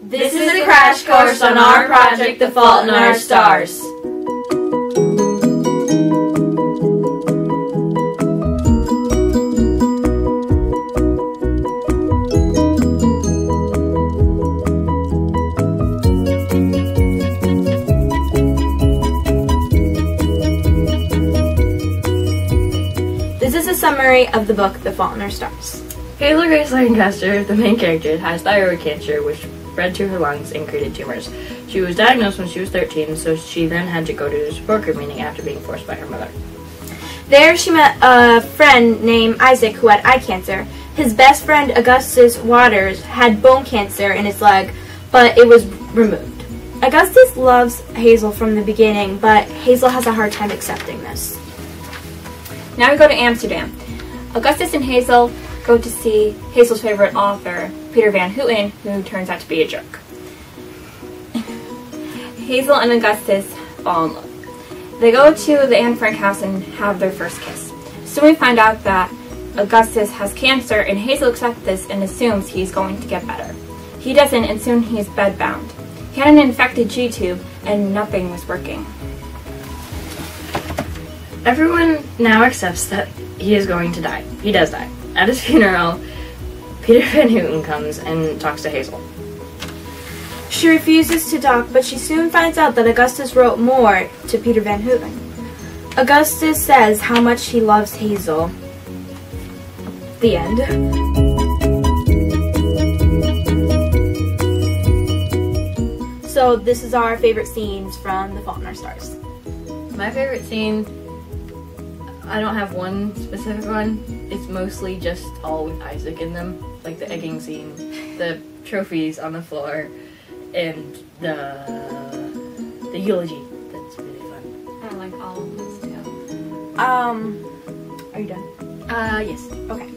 This is a crash course on our project, The Fault in Our Stars. This is a summary of the book, The Fault in Our Stars. Hazel Grace Lancaster, the main character, has thyroid cancer, which spread to her lungs and created tumors. She was diagnosed when she was 13, so she then had to go to a support group meeting after being forced by her mother. There she met a friend named Isaac who had eye cancer. His best friend, Augustus Waters, had bone cancer in his leg, but it was removed. Augustus loves Hazel from the beginning, but Hazel has a hard time accepting this. Now we go to Amsterdam. Augustus and Hazel go to see Hazel's favorite author, Peter Van Houten, who turns out to be a jerk. Hazel and Augustus fall in love. They go to the Anne Frank house and have their first kiss. Soon we find out that Augustus has cancer, and Hazel accepts this and assumes he's going to get better. He doesn't, and soon he's bedbound. He had an infected G-tube, and nothing was working. Everyone now accepts that he is going to die. He does die. At his funeral, Peter Van Houten comes and talks to Hazel. She refuses to talk, but she soon finds out that Augustus wrote more to Peter Van Houten. Augustus says how much he loves Hazel. The end. So this is our favorite scenes from The Fault in Our Stars. My favorite scene, I don't have one specific one. It's mostly just all with Isaac in them, like the egging scene, the trophies on the floor, and the eulogy. That's really fun. I like all of those too. Are you done? Yes. Okay.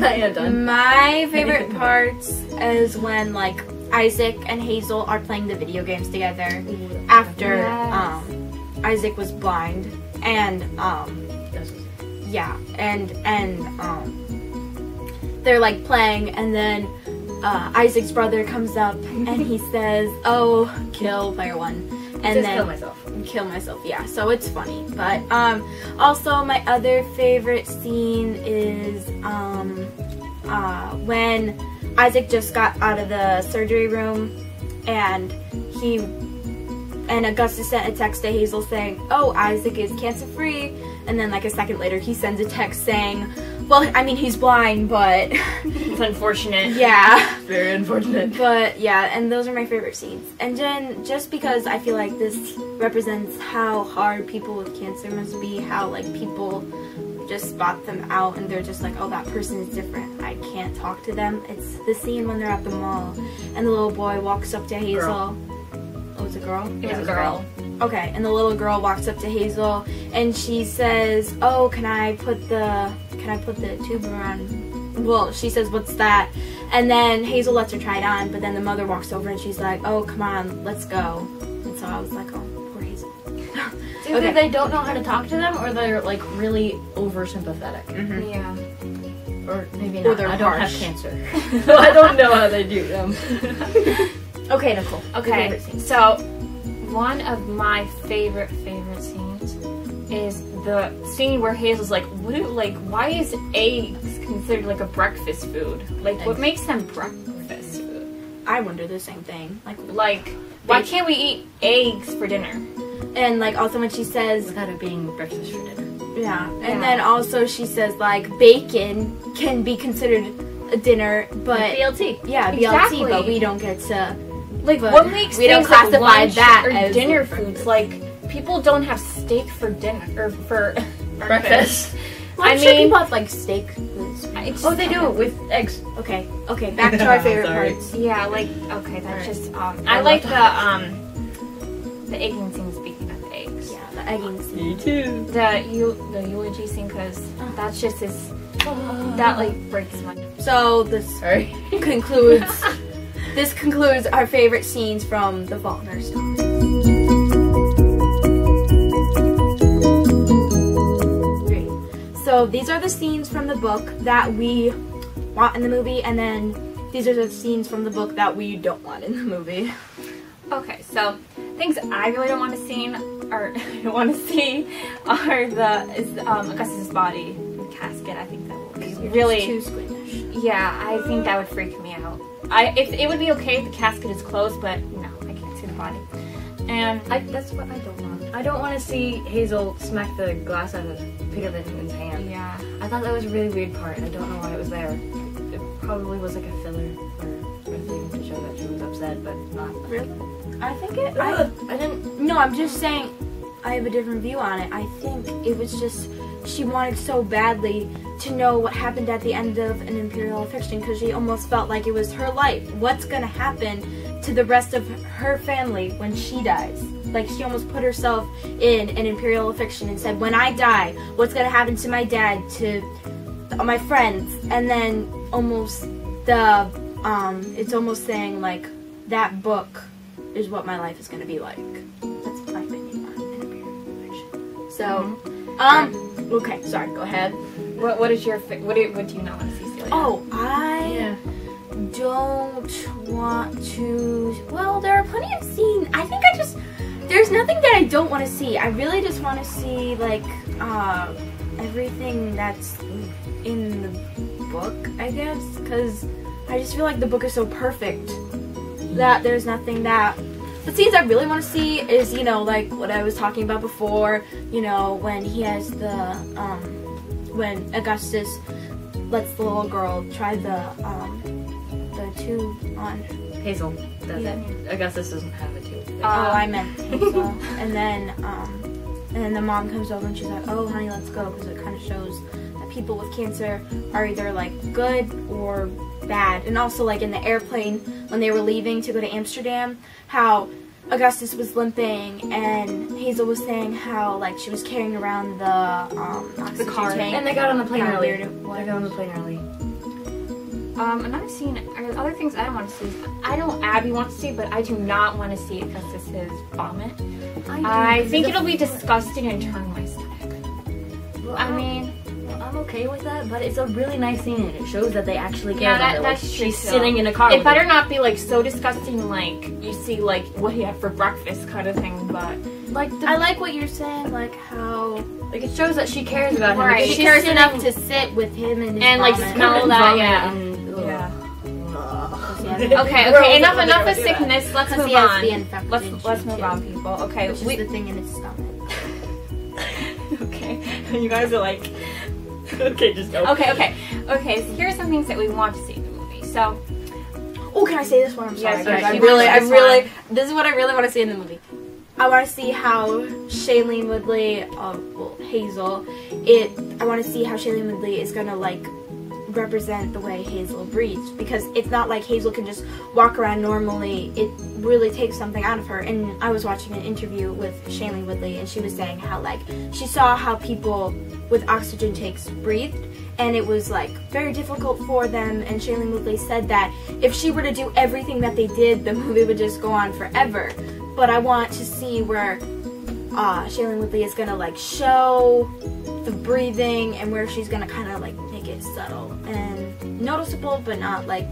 I am done. My favorite parts is when like Isaac and Hazel are playing the video games together after Yes. Isaac was blind, and yeah, and they're like playing, and then Isaac's brother comes up and he says, "Oh, kill player one," and Just then kill myself. yeah, so it's funny. But also my other favorite scene is when Isaac just got out of the surgery room, and Augustus sent a text to Hazel saying, "Oh, Isaac is cancer-free," and then like a second later he sends a text saying, "Well, I mean, he's blind, but..." It's unfortunate. Yeah. Very unfortunate. But yeah, and those are my favorite scenes. And then just because I feel like this represents how hard people with cancer must be, how like people just spot them out and they're just like, "Oh, that person is different, I can't talk to them." It's the scene when they're at the mall and the little boy walks up to Hazel. Girl. Oh, it's a girl? It was a girl. Okay, and the little girl walks up to Hazel and she says, "Oh, can I put the tube around?" Well, she says, "What's that?" And then Hazel lets her try it on, but then the mother walks over and she's like, "Oh, come on, let's go." And so I was like, "Oh, poor Hazel." It's either they don't know how to talk to them, or they're like really oversympathetic. Mm-hmm. Yeah. Or maybe Or not. they're I don't harsh. have cancer, so I don't know how they do them. Okay, Nicole. Okay, Favorite scene. so one of my favorite scenes is the scene where Hazel's like, why is eggs considered like a breakfast food? Like, what Eggs. makes them breakfast food? I wonder the same thing. Like, why can't we eat eggs for dinner? And like also when she says, Without it being breakfast for dinner. yeah, and Yeah. then also she says like bacon can be considered a dinner, but BLT. yeah, Exactly. BLT, but we don't get to. Like, But what makes we don't things like classify lunch that or as dinner breakfast. foods? Like, people don't have steak for dinner or for Breakfast. Well, I'm I sure mean- people have like steak foods. Oh, they do it with eggs. Okay, back to our favorite Sorry. parts. Yeah, like, okay, that's Alright. just I I like love the egging scene. Speaking of eggs, Yeah, the egging scene. Me too. the eulogy scene, because that's just that like breaks my. So this Sorry. concludes. This concludes our favorite scenes from The Fault in Our Stars. So these are the scenes from the book that we want in the movie, and then these are the scenes from the book that we don't want in the movie. Okay, so things I really don't want to see are Augustus's body and casket. I think that will be really too squeamish. Yeah, I think that would freak me out. If it would be okay if the casket is closed, but no, I can't see the body. And that's what I don't want. I don't want to see Hazel smack the glass out of Peter Vincent's hand. yeah, I thought that was a really weird part. I don't know why it was there. It probably was like a filler or a thing to show that she was upset, but not. Really? I think it. I didn't. No, I'm just saying. I have a different view on it. I think it was just she wanted so badly to know what happened at the end of An Imperial Affliction because she almost felt like it was her life. What's gonna happen to the rest of her family when she dies? Like she almost put herself in An Imperial Affliction and said, when I die, what's gonna happen to my dad, to my friends? And then almost it's almost saying like that book is what my life is gonna be like. That's my opinion on An Imperial Affliction. So, okay, sorry, go ahead. what is your what do you not want to see, Celia? Oh, I don't want to. Well, there are plenty of scenes. I think there's nothing that I don't want to see. I really just want to see like everything that's in the book, I guess, because I just feel like the book is so perfect that there's nothing that. The scenes I really want to see is, you know, like what I was talking about before, you know, when he has when Augustus lets the little girl try the 2 on Hazel. Augustus doesn't have a tube. I meant Hazel. and then the mom comes over and she's like, oh honey, let's go, because it kind of shows that people with cancer are either like good or bad. And also like in the airplane when they were leaving to go to Amsterdam, how Augustus was limping and Hazel was saying how like she was carrying around the oxygen car. tank. And they got on the plane How early. weird it was. They got on the plane early. Another scene, or other things I don't want to see. I know Abby wants to see, but I do not want to see Augustus's vomit. I think it'll be disgusting and turn my stomach. Well, I mean, I'm okay with that, but it's a really nice scene and it shows that they actually care Yeah, about it. that's Like, true, she's too. sitting in a car. it with better him. not be like so disgusting, like you see like what he had for breakfast kind of thing. But Like I like what you're saying, like how like it shows that she cares about him. Right. because she she's cares sitting- enough to sit with him and his And, like, vomit. smell and that, vomit yeah. and- ugh. yeah. Yeah. Okay. Enough of sickness. Let's Because move he has on. the infection Let's move too, on, people. Okay. which is the thing in his stomach. Okay. You guys are like. Okay, just go. Okay. So here's some things that we want to see in the movie. So. Oh, can I say this one? I'm Yes, sorry. yes, guys. you wanna say this This is what I really want to see in the movie. I want to see how Shailene Woodley, Hazel, I want to see how Shailene Woodley is gonna like represent the way Hazel breathes, because it's not like Hazel can just walk around normally. It really takes something out of her. And I was watching an interview with Shailene Woodley, and she was saying how like she saw how people with oxygen tanks breathed, and it was like very difficult for them. And Shailene Woodley said that if she were to do everything that they did, the movie would just go on forever. But I want to see where Shailene Woodley is gonna like show the breathing, and where she's gonna kind of like make it subtle and noticeable, but not like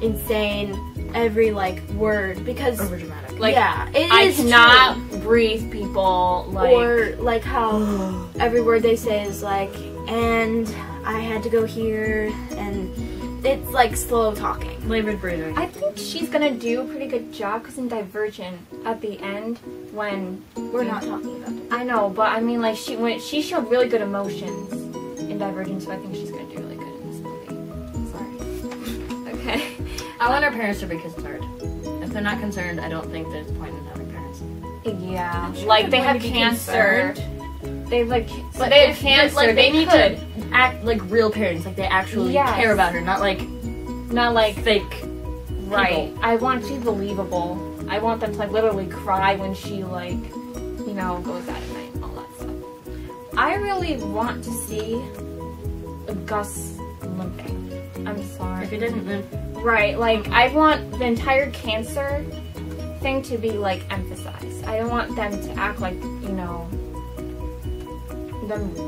insane every like word, because Over dramatic. Like, yeah, it I is cannot true. breathe, people. Like. Or like how every word they say is like, and I had to go here, and it's like slow talking. Labored breathing. I think she's gonna do a pretty good job, because in Divergent, at the end, when We're not talking about it. I know, but I mean, like she showed really good emotions in Divergent, so I think she's gonna do really good in this movie. Sorry. Okay. I want our parents to be concerned. If they're not concerned, I don't think there's a point in having parents. Yeah. I'm sure Like they they're have going to be cancer. concerned. They have like, But they have if- cancer. like, they need could. to act like real parents, like they actually Yes. care about her, not like Not like fake. right. people. I want it to be believable. I want them to like literally cry when she like, you know, goes out at night and all that stuff. I really want to see Gus limping. I'm sorry. If he didn't, then Right, like I want the entire cancer thing to be like emphasized. I don't want them to act like, you know,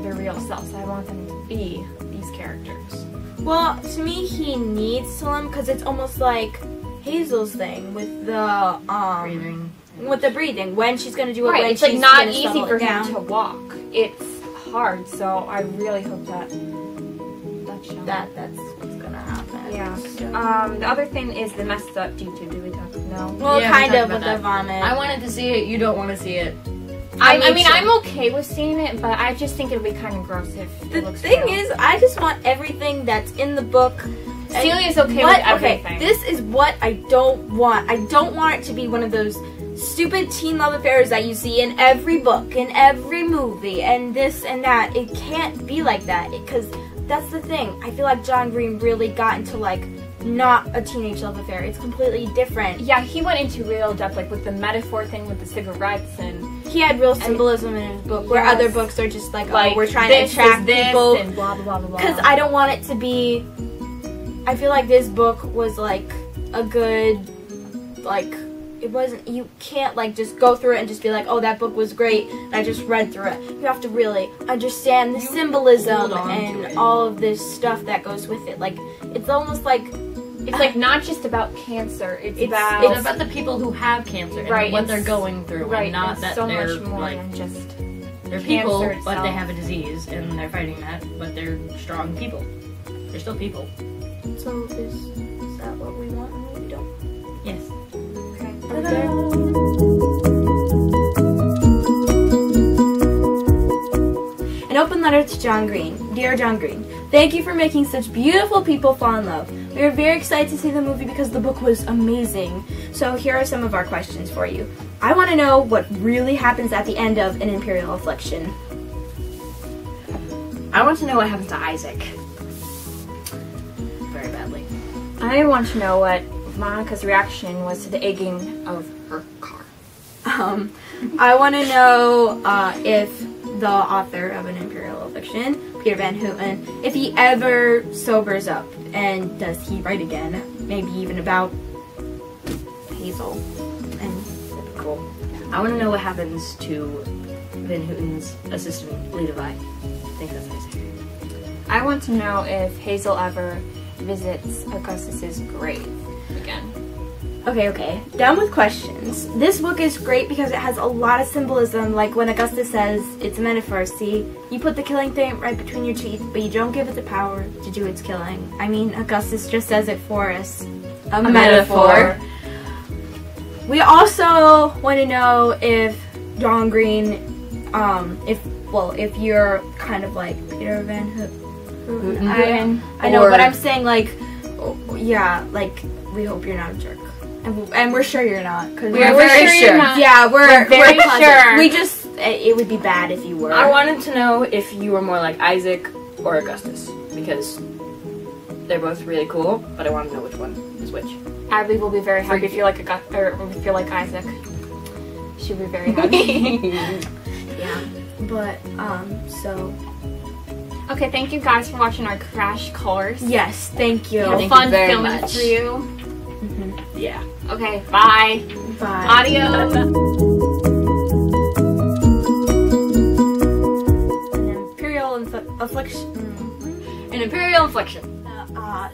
their real selves. I want them to be these these characters. Well, to me, he needs to learn because it's almost like Hazel's thing with the Breathing. with the breathing. When she's gonna do it, Right, when it's she's like not gonna easy settle for it him down. to walk. It's hard, so I really hope that's shown. That's what's gonna happen. Yeah. So- The other thing is the messed up YouTube. Did we talk? No. well, Yeah, we kind talked of about with the that. vomit. I wanted to see it. You don't want to see it. I me mean, too. I'm okay with seeing it, but I just think it would be kind of gross if The it looks thing real. is, I just want everything that's in the book. Celia's okay What? with everything. Okay, this is what I don't want. I don't want it to be one of those stupid teen love affairs that you see in every book, in every movie, and this and that. It can't be like that, because that's the thing. I feel like John Green really got into, like, not a teenage love affair. It's completely different. Yeah, he went into real depth, like with the metaphor thing with the cigarettes and He had real symbolism in his book, where Yes. other books are just like, like oh, we're trying this to attract is this people. and blah blah blah blah. Because I don't want it to be. I feel like this book was like a good, like, it wasn't. You can't like just go through it and just be like, oh, that book was great, and I just read through it. You have to really understand the symbolism hold on to and it. all of this stuff that goes with it. Like, it's almost like It's like not just about cancer. It's It's about It's about the people who have cancer and Right, what it's- they're going through, right, and not and that so they're much more like than just they're cancer people, but itself. they have a disease and they're fighting that. But they're strong people. They're still people. so. Is that what we want and what we don't? Yes. An open letter to John Green. Dear John Green, thank you for making such beautiful people fall in love. We are very excited to see the movie because the book was amazing. So here are some of our questions for you. I want to know what really happens at the end of An Imperial Affliction. I want to know what happens to Isaac. Very badly. I want to know what Monica's reaction was to the egging of her car. I want to know if the author of An Imperial Affliction, Peter Van Houten, if he ever sobers up, and does he write again? Maybe even about Hazel. And Cool. I want to know what happens to Van Houten's assistant, Levi. I think that's what I say. I want to know if Hazel ever visits Augustus's grave again. okay, done with questions. This book is great because it has a lot of symbolism, like when Augustus says it's a metaphor. See, you put the killing thing right between your teeth, but you don't give it the power to do its killing. I mean, Augustus just says it for us. A metaphor. We also want to know if John Green, if you're kind of like Peter Van Houten. I know, Or- but I'm saying like, yeah, like we hope you're not a jerk, and we're sure you're not. Cause We're very sure you're not. Yeah, we're very pleasant. sure. We just it would be bad if you were. I wanted to know if you were more like Isaac or Augustus, because they're both really cool, but I want to know which one is which. Abby will be very happy if you're like if you're like Isaac. She'll be very happy. Yeah, but so Okay, thank you guys for watching our crash course. yes, thank you. We had Thank fun you very filming much. for you. Yeah. Okay, bye. Bye. Adios. An Imperial Affliction. An Imperial Inflection.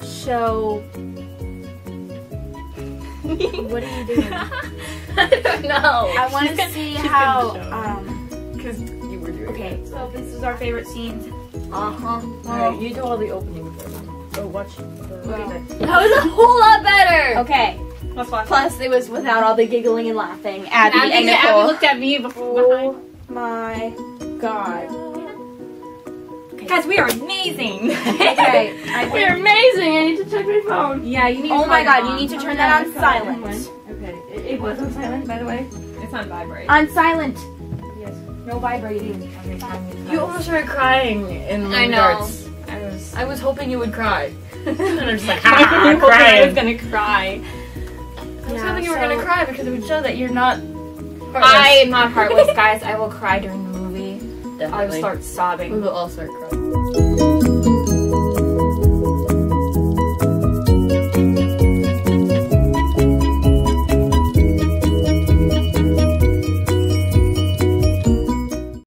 So. What are you doing? I don't know. I want to see how. Because you were doing Okay, so this is our favorite scenes. Alright, you do all the opening first. Oh, watch the... Okay. That was a whole lot better! Okay. Let's watch. Plus, it was without all the giggling and laughing. Abby and Abby Nicole. looked at me before. Oh my god. Guys, we are amazing. Okay. You're amazing! I need to check my phone. Yeah, you need. Oh to my turn it god, you on. need to turn that on silent. Okay, it was on silent, by the way. It's on vibrate. On silent. Yes. No vibrating. You almost started crying in my I know. regards. I was hoping you would cry. And I'm just like, I I'm was crying. gonna cry. I was hoping you were gonna cry because it would show that you're not heartless. I am not heartless, guys. I will cry during the movie. I will Definitely. start We sobbing. will all start crying.